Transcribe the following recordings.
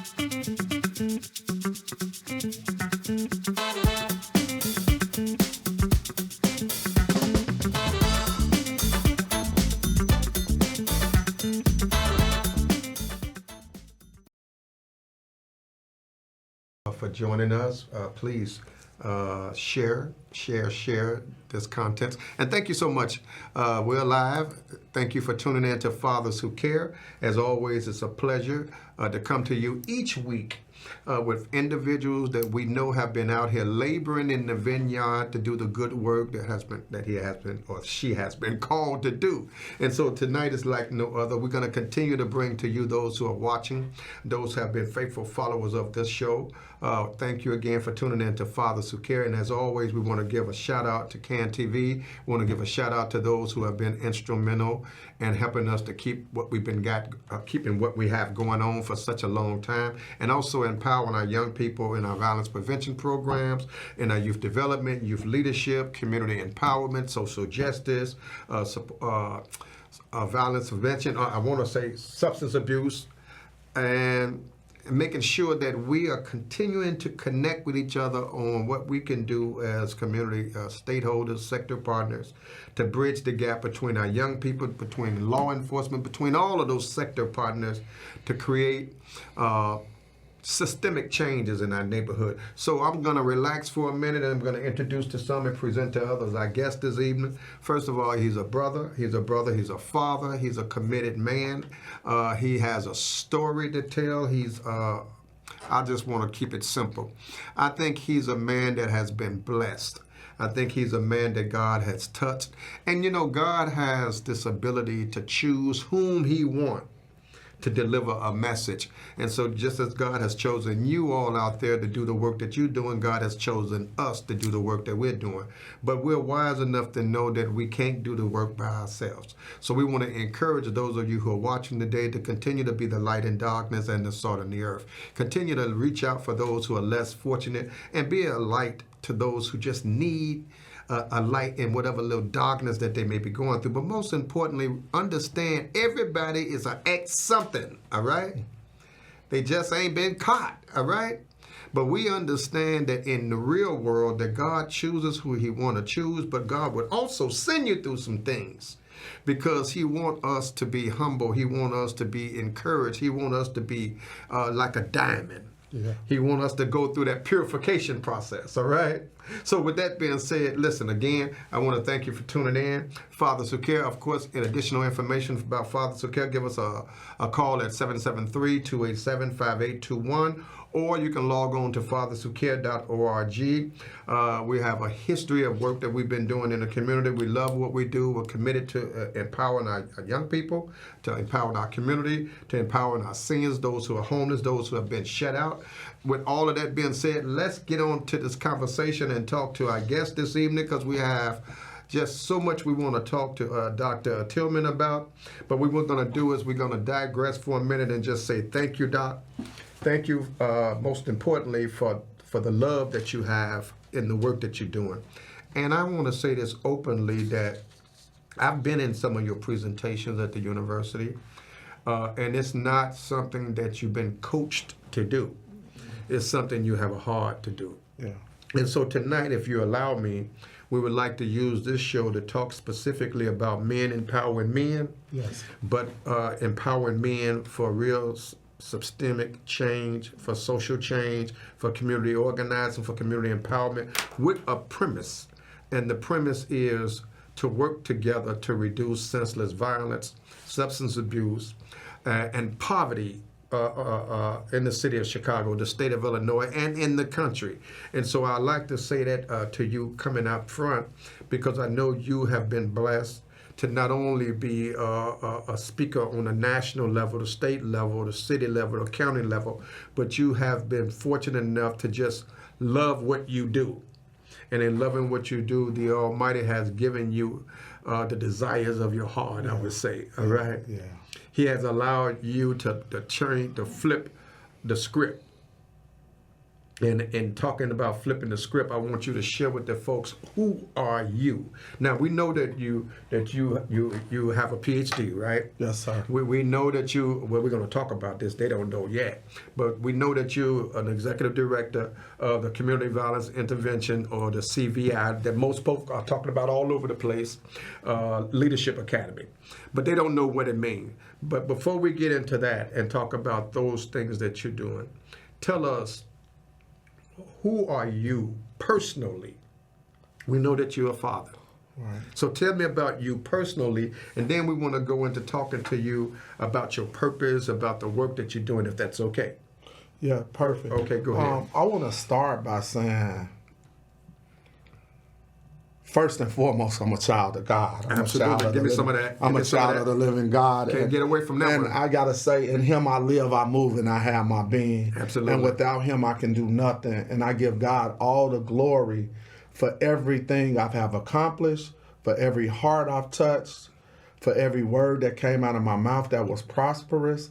For joining us. Please share this content. And thank you so much. We're live. Thank you for tuning in to Fathers Who Care. As always, it's a pleasure to come to you each week with individuals that we know have been out here laboring in the vineyard to do the good work that he has been or she has been called to do. And so tonight is like no other. We're going to continue to bring to you those who are watching, those who have been faithful followers of this show. Thank you again for tuning in to Fathers Who Care. And as always, we want to give a shout out to CAN TV. We want to give a shout out to those who have been instrumental in helping us to keep what we've been keeping what we have going on for such a long time, and also empowering our young people in our violence prevention programs, in our youth development, youth leadership, community empowerment, social justice, violence prevention. I want to say substance abuse, and making sure that we are continuing to connect with each other on what we can do as community stakeholders, sector partners, to bridge the gap between our young people, between law enforcement, between all of those sector partners, to create systemic changes in our neighborhood. So I'm going to relax for a minute, and I'm going to introduce to some and present to others our guest this evening. First of all, he's a brother, he's a father, he's a committed man. He has a story to tell. I just want to keep it simple. I think he's a man that has been blessed. I think he's a man that God has touched. And you know, God has this ability to choose whom he wants to deliver a message. And so just as God has chosen you all out there to do the work that you're doing, God has chosen us to do the work that we're doing. But we're wise enough to know that we can't do the work by ourselves. So we want to encourage those of you who are watching today to continue to be the light in darkness and the salt in the earth. Continue to reach out for those who are less fortunate, and be a light to those who just need a light in whatever little darkness that they may be going through. But most importantly, understand everybody is an ex-something, all right? They just ain't been caught, all right? But we understand that in the real world that God chooses who he want to choose, but God would also send you through some things, because he want us to be humble. He want us to be encouraged. He want us to be like a diamond. Yeah. He wants us to go through that purification process, all right? So with that being said, listen, again, I want to thank you for tuning in. Fathers Who Care, of course, in additional information about Fathers Who Care, give us a call at 773-287-5821, or you can log on to fatherswhocare.org. We have a history of work that we've been doing in the community. We love what we do. We're committed to empowering our young people, to empowering our community, to empowering our seniors, those who are homeless, those who have been shut out. With all of that being said, let's get on to this conversation and talk to our guest this evening, because we have just so much we want to talk to Dr. Tillman about. But what we're going to do is we're going to digress for a minute and just say thank you, Doc. Thank you, most importantly, for the love that you have in the work that you're doing. And I want to say this openly, that I've been in some of your presentations at the university, and it's not something that you've been coached to do. It's something you have a heart to do. Yeah. And so tonight, if you allow me, we would like to use this show to talk specifically about men empowering men. Yes. But empowering men for real systemic change, for social change, for community organizing, for community empowerment, with a premise. And the premise is to work together to reduce senseless violence, substance abuse, and poverty in the city of Chicago, the state of Illinois, and in the country. And so I'd like to say that to you coming out front, because I know you have been blessed to not only be a speaker on a national level, the state level, the city level, the county level, but you have been fortunate enough to just love what you do. And in loving what you do, the Almighty has given you the desires of your heart, I would say, all right? Yeah. He has allowed you to change, to flip the script And talking about flipping the script, I want you to share with the folks, who are you? Now we know that you have a PhD, right? Yes, sir. We know that you. Well, we're going to talk about this. They don't know yet, but we know that you're an executive director of the Community Violence Intervention, or the CVI, that most folks are talking about all over the place, Leadership Academy, but they don't know what it means. But before we get into that and talk about those things that you're doing, tell us, who are you personally? We know that you're a father. Right. So tell me about you personally, and then we want to go into talking to you about your purpose, about the work that you're doing, if that's okay. Yeah, perfect. Okay, go ahead. I want to start by saying, first and foremost, I'm a child of God. Absolutely. Give me some of that. I'm a child of the living God. Can't get away from that and one. I got to say, in Him I live, I move, and I have my being. Absolutely. And without Him I can do nothing. And I give God all the glory for everything I have accomplished, for every heart I've touched, for every word that came out of my mouth that was prosperous.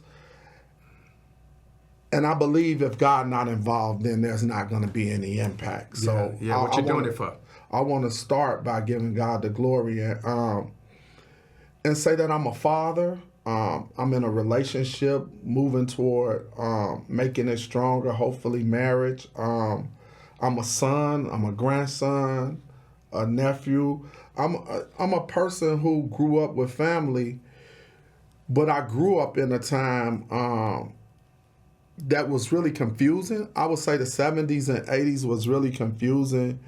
And I believe if God not involved, then there's not going to be any impact. So yeah, what you doing it for? I want to start by giving God the glory and say that I'm a father. I'm in a relationship, moving toward making it stronger, hopefully marriage. I'm a son, I'm a grandson, a nephew. I'm a person who grew up with family, but I grew up in a time that was really confusing. I would say the 70s and 80s was really confusing,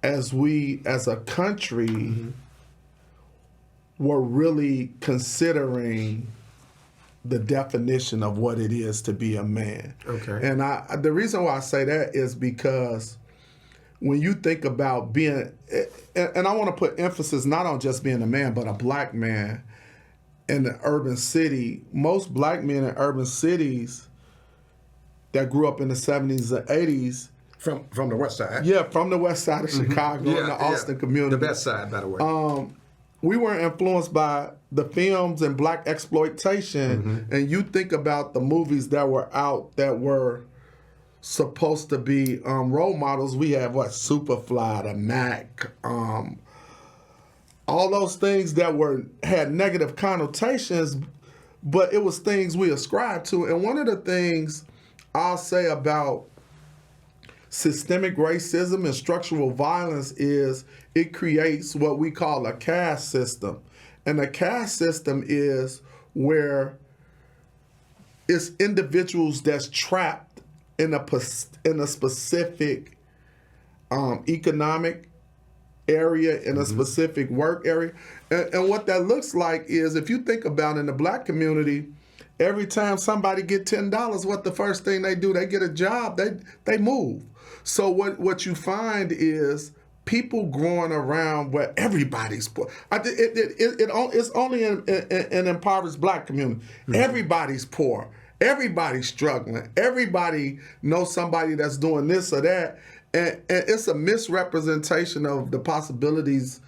as we, as a country, were really considering the definition of what it is to be a man. Okay. And the reason why I say that is because when you think about being, and I want to put emphasis not on just being a man, but a black man in the urban city. Most black men in urban cities that grew up in the 70s and 80s, From the west side. yeah, from the west side of Chicago, in the Austin community. The best side, by the way. We were influenced by the films and black exploitation. And you think about the movies that were out that were supposed to be role models. We have Superfly, the Mac, all those things that had negative connotations, but it was things we ascribed to. And one of the things I'll say about systemic racism and structural violence is it creates what we call a caste system. And the caste system is where it's individuals that's trapped in a specific economic area, in a specific work area. And what that looks like is, if you think about in the black community, every time somebody get $10, what the first thing they do, they get a job, they move. So what you find is people growing around where everybody's poor. It's only in an impoverished black community. Everybody's poor. Everybody's struggling. Everybody knows somebody that's doing this or that. And it's a misrepresentation of the possibilities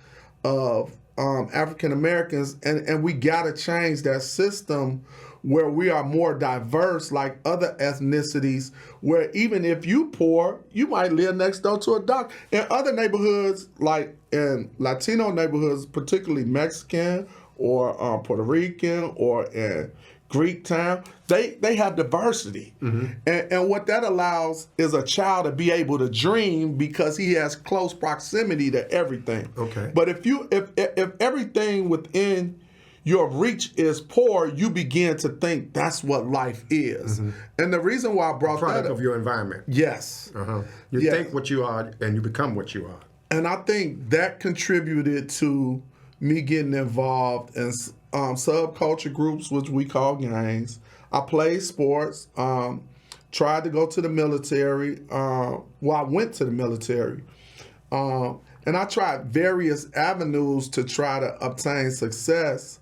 of African Americans. And we got to change that system where we are more diverse, like other ethnicities, where even if you poor, you might live next door to a doctor. In other neighborhoods, like in Latino neighborhoods, particularly Mexican or Puerto Rican or in Greek town, they have diversity. And what that allows is a child to be able to dream because he has close proximity to everything. Okay. But if everything within your reach is poor, you begin to think that's what life is. And the reason why I brought Product that up, of your environment. yes. You Yes. think what you are, and you become what you are. And I think that contributed to me getting involved in subculture groups, which we call gangs. I played sports, tried to go to the military. I went to the military. And I tried various avenues to try to obtain success.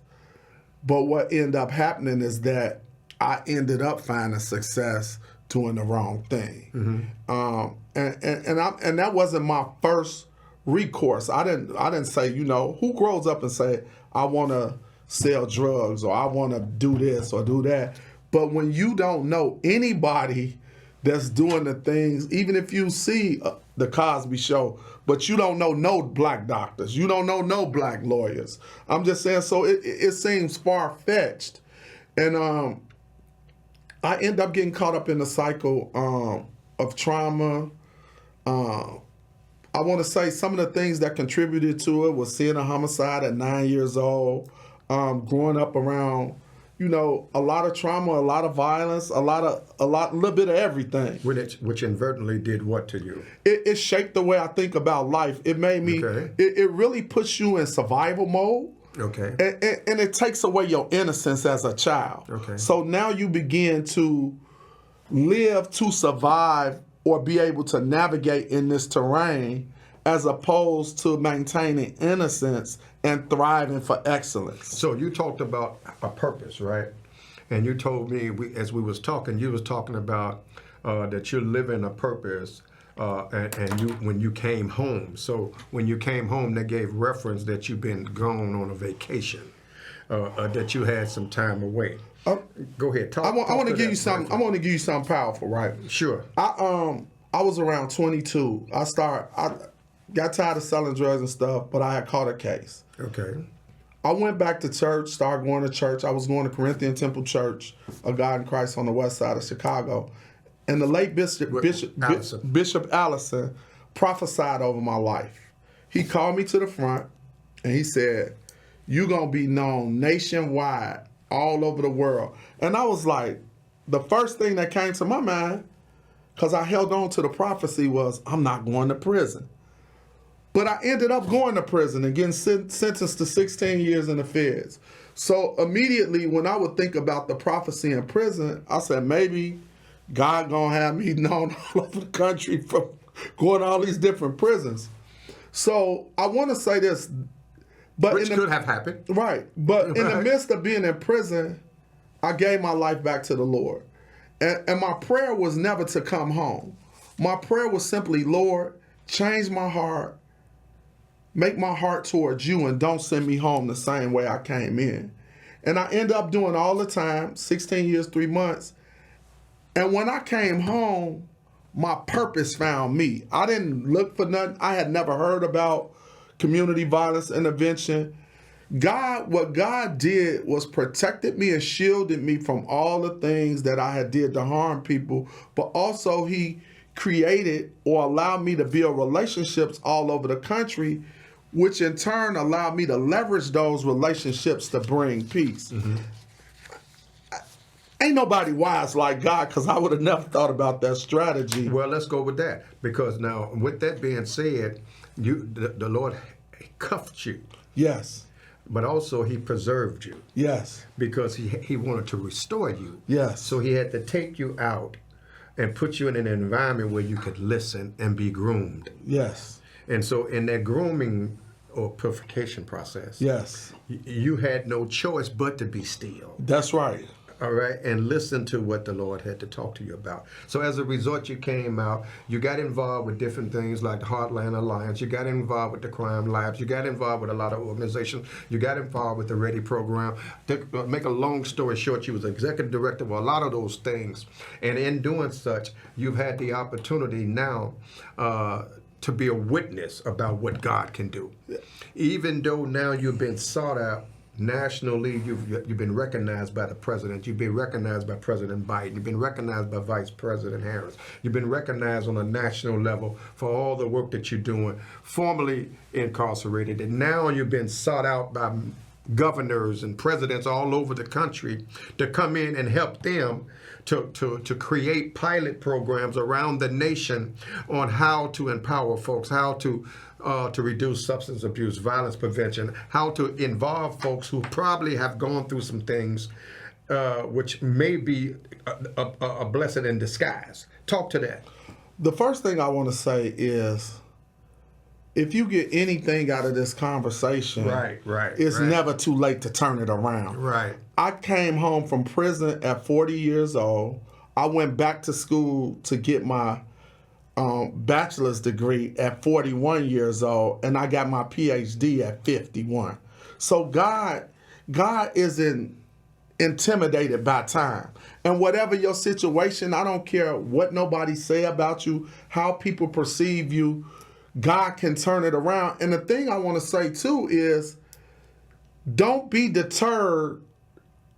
But what ended up happening is that I ended up finding success doing the wrong thing. And that wasn't my first recourse. I didn't say, who grows up and say, I want to sell drugs or I want to do this or do that. But when you don't know anybody that's doing the things, even if you see the Cosby Show, but you don't know no black doctors, you don't know no black lawyers. I'm just saying, so it seems far-fetched. And I end up getting caught up in the cycle of trauma. I want to say some of the things that contributed to it was seeing a homicide at 9 years old, growing up around, a lot of trauma, a lot of violence, a little bit of everything. Which inadvertently did what to you? It shaped the way I think about life. It made me, it really puts you in survival mode. Okay. And it takes away your innocence as a child. Okay. So now you begin to live to survive or be able to navigate in this terrain as opposed to maintaining innocence and thriving for excellence. So you talked about a purpose, right? And you told me, as we was talking, you was talking about that you're living a purpose and when you came home. So when you came home, they gave reference that you've been gone on a vacation, that you had some time away. Go ahead. Talk. I want to give you something. I want to give you something powerful, right? Sure. I was around 22. I got tired of selling drugs and stuff, but I had caught a case. Okay. I went back to church, started going to church. I was going to Corinthian Temple Church of God in Christ on the west side of Chicago. And the late Bishop Allison prophesied over my life. He called me to the front and he said, "You're going to be known nationwide, all over the world." And I was like, the first thing that came to my mind, because I held on to the prophecy, was I'm not going to prison. But I ended up going to prison and getting sentenced to 16 years in the feds. So immediately when I would think about the prophecy in prison, I said, maybe God gonna have me known all over the country from going to all these different prisons. So I want to say this, but which could have happened, right? But in the midst of being in prison, I gave my life back to the Lord, and my prayer was never to come home. My prayer was simply, Lord, change my heart, make my heart towards you, and don't send me home the same way I came in. And I ended up doing all the time, 16 years, 3 months. And when I came home, my purpose found me. I didn't look for nothing. I had never heard about community violence intervention. What God did was protected me and shielded me from all the things that I had did to harm people, but also he created or allowed me to build relationships all over the country, which in turn allowed me to leverage those relationships to bring peace. Mm-hmm. Ain't nobody wise like God, because I would have never thought about that strategy. Well, let's go with that, because now, with that being said, the Lord cuffed you. Yes. But also he preserved you. Yes. Because he wanted to restore you. Yes. So he had to take you out and put you in an environment where you could listen and be groomed. Yes. And so in that grooming or purification process, yes, you had no choice but to be still. That's right. All right, and listen to what the Lord had to talk to you about. So as a result, you came out, you got involved with different things like the Heartland Alliance, you got involved with the Crime Labs, you got involved with a lot of organizations, you got involved with the Ready program. To make a long story short, you was executive director of a lot of those things. And in doing such, you've had the opportunity now to be a witness about what God can do. Even though now you've been sought out nationally, you've been recognized by the president, you've been recognized by President Biden, you've been recognized by Vice President Harris, you've been recognized on a national level for all the work that you're doing, formerly incarcerated, and now you've been sought out by governors and presidents all over the country to come in and help them to create pilot programs around the nation on how to empower folks, how to reduce substance abuse, violence prevention, how to involve folks who probably have gone through some things which may be a blessing in disguise. Talk to that. The first thing I want to say is, if you get anything out of this conversation, it's never too late to turn it around. Right. I came home from prison at 40 years old. I went back to school to get my bachelor's degree at 41 years old, and I got my PhD at 51. So God isn't intimidated by time. And whatever your situation, I don't care what nobody say about you, how people perceive you, God can turn it around. And the thing I want to say too is, don't be deterred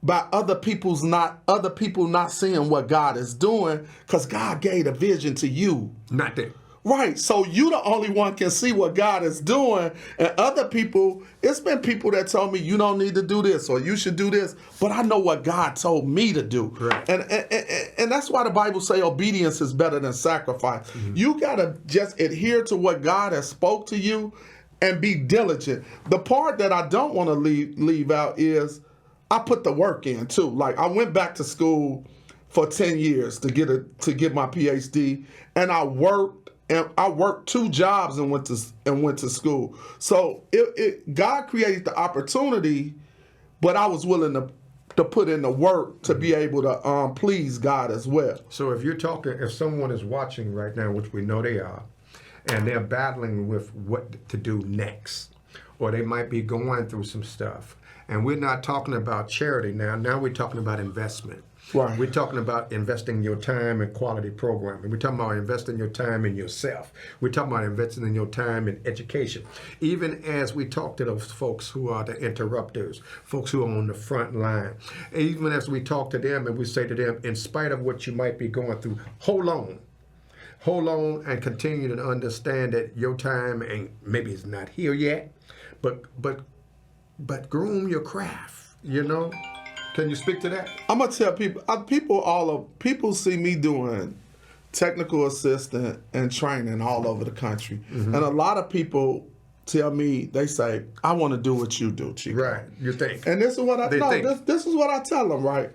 by other people not seeing what God is doing, because God gave a vision to you. Not that. Right, so you the only one can see what God is doing, and other people, it's been people that told me you don't need to do this or you should do this, but I know what God told me to do. Right. And that's why the Bible say obedience is better than sacrifice. Mm-hmm. You gotta just adhere to what God has spoke to you and be diligent. The part that I don't want to leave out is I put the work in too. Like, I went back to school for 10 years to get my PhD, and I worked 2 jobs and went to school. So God created the opportunity, but I was willing to put in the work to be able to please God as well. So if someone is watching right now, which we know they are, and they're battling with what to do next, or they might be going through some stuff, and we're not talking about charity now we're talking about investment. Right. We're talking about investing your time in quality programming. We're talking about investing your time in yourself. We're talking about investing in your time in education. Even as we talk to those folks who are the interrupters, folks who are on the front line, even as we talk to them and we say to them, in spite of what you might be going through, hold on and continue to understand that your time maybe it's not here yet, but groom your craft, Can you speak to that? I'm gonna tell people. People see me doing technical assistant and training all over the country, and a lot of people tell me, they say, "I want to do what you do, Chico." Right. You think? And this is what this is what I tell them. Right.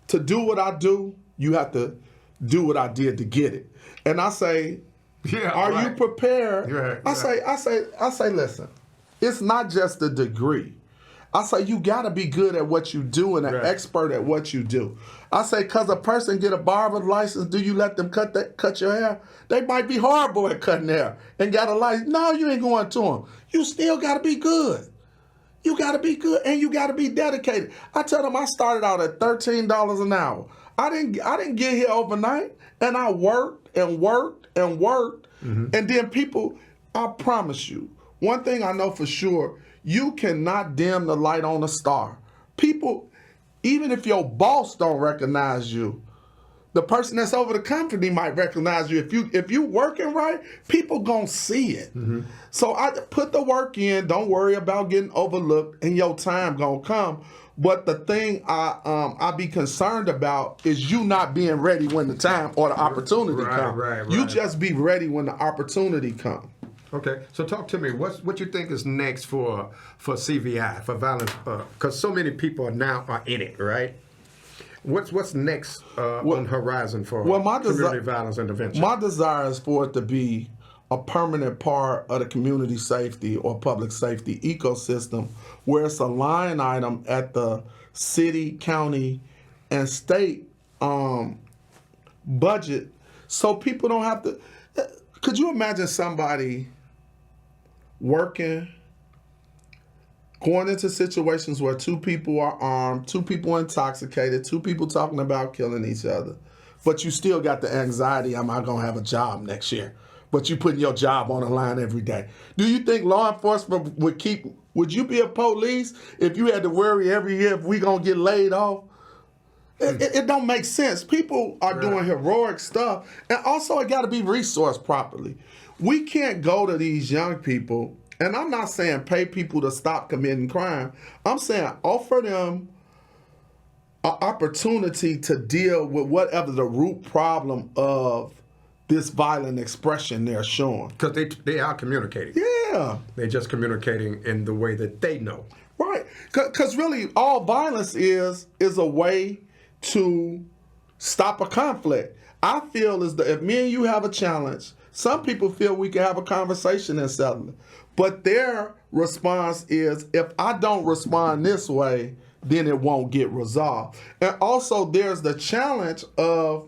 To do what I do, you have to do what I did to get it. And I say, "Are you prepared?" Right. I say, listen, it's not just a degree. I say, you got to be good at what you do and an expert at what you do. I say, because a person get a barber license, do you let them cut your hair? They might be horrible at cutting hair and got a license. No, you ain't going to them. You still got to be good. You got to be good, and you got to be dedicated. I tell them I started out at $13 an hour. I didn't get here overnight, and I worked and worked and worked. Mm-hmm. And then people, I promise you, one thing I know for sure, you cannot dim the light on a star. People, even if your boss don't recognize you, the person that's over the company might recognize you. If you working right, people gonna see it. Mm-hmm. So I put the work in. Don't worry about getting overlooked, and your time gonna come. But the thing I be concerned about is you not being ready when the time or the opportunity comes. Right. You just be ready when the opportunity comes. Okay, so talk to me. What you think is next for CVI, for violence? Because so many people are in it, right? What's next on the horizon for community violence intervention? My desire is for it to be a permanent part of the community safety or public safety ecosystem, where it's a line item at the city, county, and state budget, so people don't have to. Could you imagine somebody working, going into situations where 2 people are armed, 2 people intoxicated, 2 people talking about killing each other, but you still got the anxiety, am I going to have a job next year? But you putting your job on the line every day. Do you think law enforcement would you be a police if you had to worry every year if we going to get laid off? It don't make sense. People are doing heroic stuff, and also it got to be resourced properly. We can't go to these young people, and I'm not saying pay people to stop committing crime. I'm saying offer them an opportunity to deal with whatever the root problem of this violent expression they're showing. Because they are communicating. Yeah. They're just communicating in the way that they know. Right. Because really all violence is a way to stop a conflict. I feel is that if me and you have a challenge, some people feel we can have a conversation and settle it. But their response is, if I don't respond this way, then it won't get resolved. And also there's the challenge of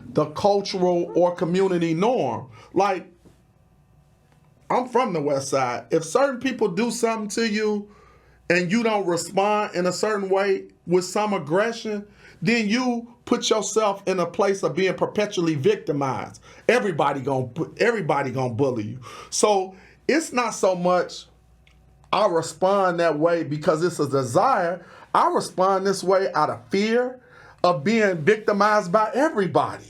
the cultural or community norm. Like, I'm from the West Side. If certain people do something to you, and you don't respond in a certain way with some aggression, then you put yourself in a place of being perpetually victimized. Everybody gonna bully you. So it's not so much I respond that way because it's a desire. I respond this way out of fear of being victimized by everybody.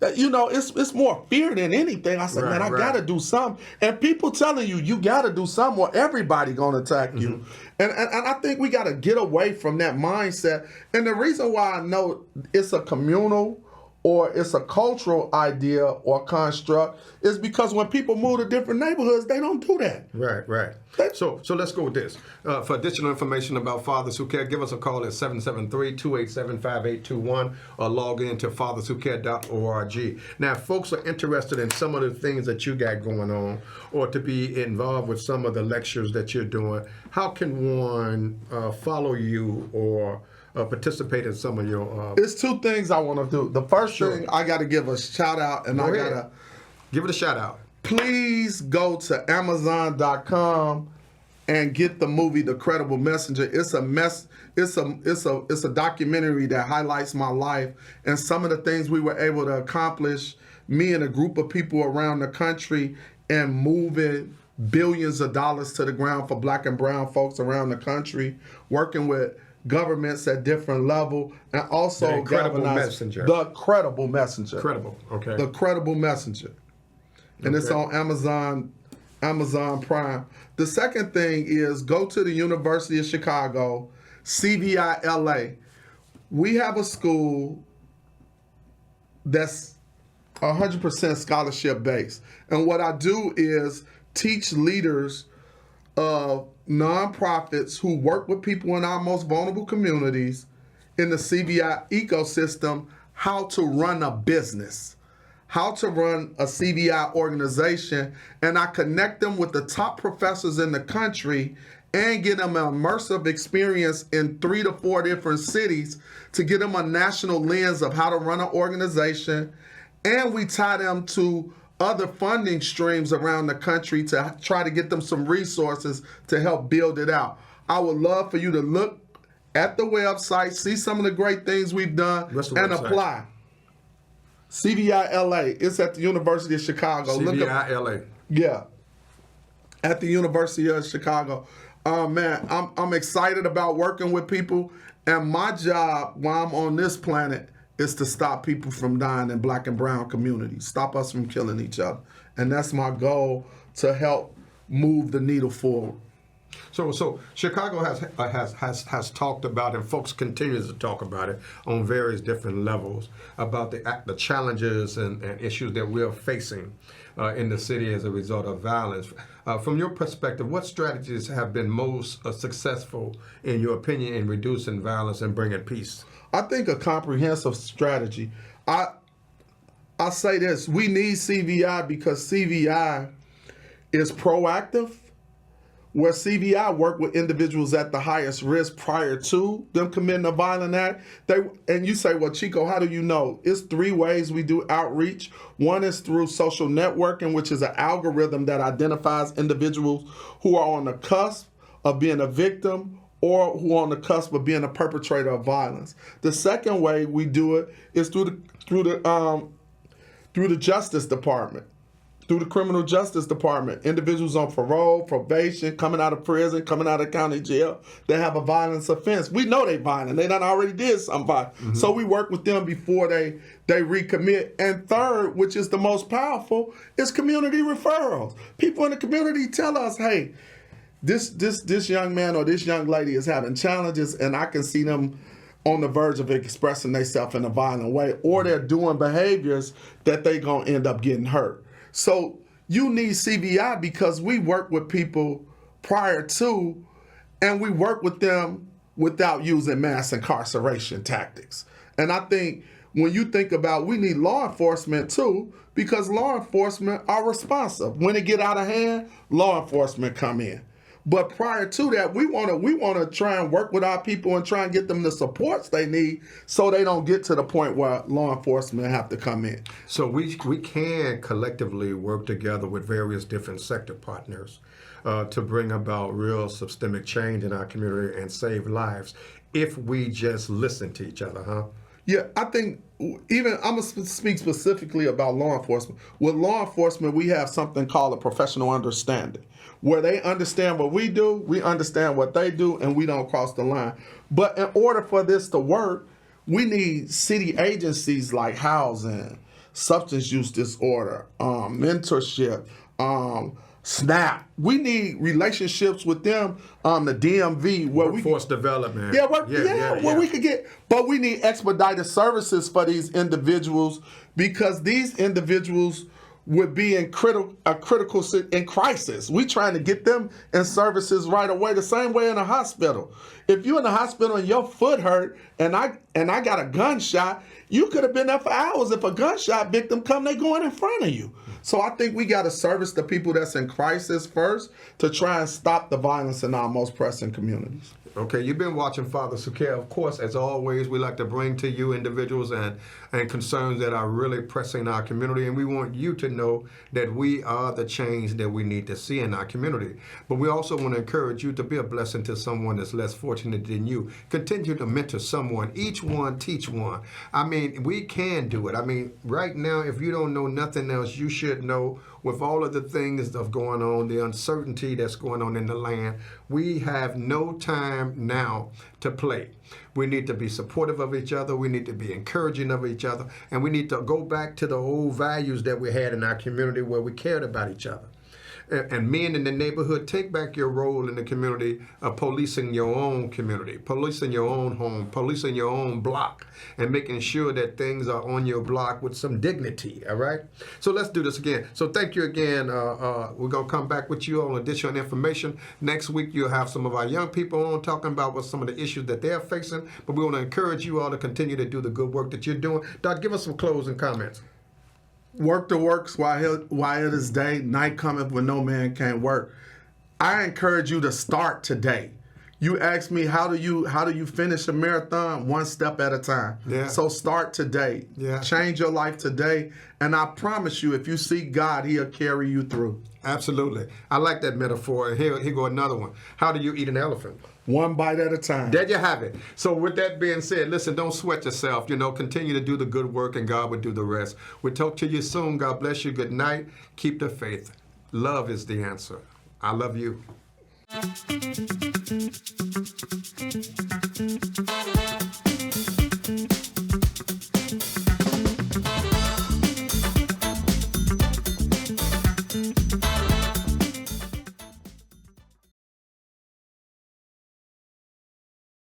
It's more fear than anything. I said, man, I got to do something. And people telling you got to do something or everybody going to attack you. And I think we got to get away from that mindset. And the reason why I know it's a communal or it's a cultural idea or construct is because when people move to different neighborhoods, they don't do that. Right. So let's go with this. For additional information about Fathers Who Care, give us a call at 773-287-5821 or log in to fatherswhocare.org. Now, if folks are interested in some of the things that you got going on or to be involved with some of the lectures that you're doing, how can one follow you or participate in some of your... It's two things I want to do. The first thing, I got to give a shout out, and I got to... Give it a shout out. Please go to Amazon.com and get the movie The Credible Messenger. It's a documentary that highlights my life and some of the things we were able to accomplish, me and a group of people around the country, and moving billions of dollars to the ground for black and brown folks around the country, working with governments at different level, and also The Credible Messenger. The Credible Messenger. Credible, okay. The Credible Messenger. And it's on Amazon Prime. The second thing is go to the University of Chicago, CVI LA. We have a school that's 100% scholarship based. And what I do is teach leaders of nonprofits who work with people in our most vulnerable communities in the CVI ecosystem how to run a business, how to run a CVI organization, and I connect them with the top professors in the country and get them an immersive experience in 3 to 4 different cities to get them a national lens of how to run an organization, and we tie them to other funding streams around the country to try to get them some resources to help build it out. I would love for you to look at the website, see some of the great things we've done, and apply. CVI LA. It's at the University of Chicago. CVI LA. Yeah, at the University of Chicago. Man, I'm excited about working with people, and my job while I'm on this planet is to stop people from dying in black and brown communities, stop us from killing each other. And that's my goal, to help move the needle forward. So Chicago has talked about, and folks continue to talk about it on various different levels, about the challenges and issues that we're facing in the city as a result of violence. From your perspective, what strategies have been most successful, in your opinion, in reducing violence and bringing peace? I think a comprehensive strategy. I say this, we need CVI because CVI is proactive, where CVI work with individuals at the highest risk prior to them committing a violent act. And you say, well, Chico, how do you know? It's 3 ways we do outreach. One is through social networking, which is an algorithm that identifies individuals who are on the cusp of being a victim or who are on the cusp of being a perpetrator of violence. The second way we do it is through the Justice Department. Through the Criminal Justice Department, individuals on parole, probation, coming out of prison, coming out of county jail, they have a violence offense. We know they violent. They done already did something violent. Mm-hmm. So we work with them before they recommit. And third, which is the most powerful, is community referrals. People in the community tell us, hey, this young man or this young lady is having challenges, and I can see them on the verge of expressing themselves in a violent way, or they're doing behaviors that they gonna end up getting hurt. So you need CVI because we work with people prior to, and we work with them without using mass incarceration tactics. And I think when you think about, we need law enforcement too, because law enforcement are responsive. When it get out of hand, law enforcement come in. But prior to that, we want to try and work with our people and try and get them the supports they need so they don't get to the point where law enforcement have to come in. So we can collectively work together with various different sector partners to bring about real systemic change in our community and save lives if we just listen to each other, huh? Yeah, I think even I'm going to speak specifically about law enforcement. With law enforcement, we have something called a professional understanding, where they understand what we do, we understand what they do, and we don't cross the line. But in order for this to work, we need city agencies like housing, substance use disorder, mentorship, SNAP. We need relationships with them, the DMV, where Workforce development. where we could get, but we need expedited services for these individuals, because these individuals would be in in crisis. We trying to get them in services right away. The same way in a hospital. If you're in the hospital and your foot hurt, and I got a gunshot, you could have been there for hours. If a gunshot victim come, they going in front of you. So I think we got to service the people that's in crisis first to try and stop the violence in our most pressing communities. Okay, you've been watching Father Suker. Of course, as always, we like to bring to you individuals and concerns that are really pressing our community, and we want you to know that we are the change that we need to see in our community. But we also want to encourage you to be a blessing to someone that's less fortunate than you. Continue to mentor someone. Each one, teach one. I mean, we can do it. I mean, right now, if you don't know nothing else, you should know, with all of the things that's going on, the uncertainty that's going on in the land, we have no time now to play. We need to be supportive of each other. We need to be encouraging of each other. And we need to go back to the old values that we had in our community where we cared about each other. And men in the neighborhood, take back your role in the community of policing your own community, policing your own home, policing your own block, and making sure that things are on your block with some dignity, all right? So let's do this again. So thank you again. We're going to come back with you on additional information. Next week, you'll have some of our young people on talking about what some of the issues that they're facing. But we want to encourage you all to continue to do the good work that you're doing. Doc, give us some closing comments. Work the works while it is day, night cometh when no man can work. I encourage you to start today. You ask me, how do you finish a marathon? One step at a time. Yeah. So start today. Yeah. Change your life today. And I promise you, if you seek God, He'll carry you through. Absolutely. I like that metaphor. And here go another one. How do you eat an elephant? One bite at a time. There you have it. So with that being said, listen, don't sweat yourself. Continue to do the good work and God will do the rest. We'll talk to you soon. God bless you. Good night. Keep the faith. Love is the answer. I love you.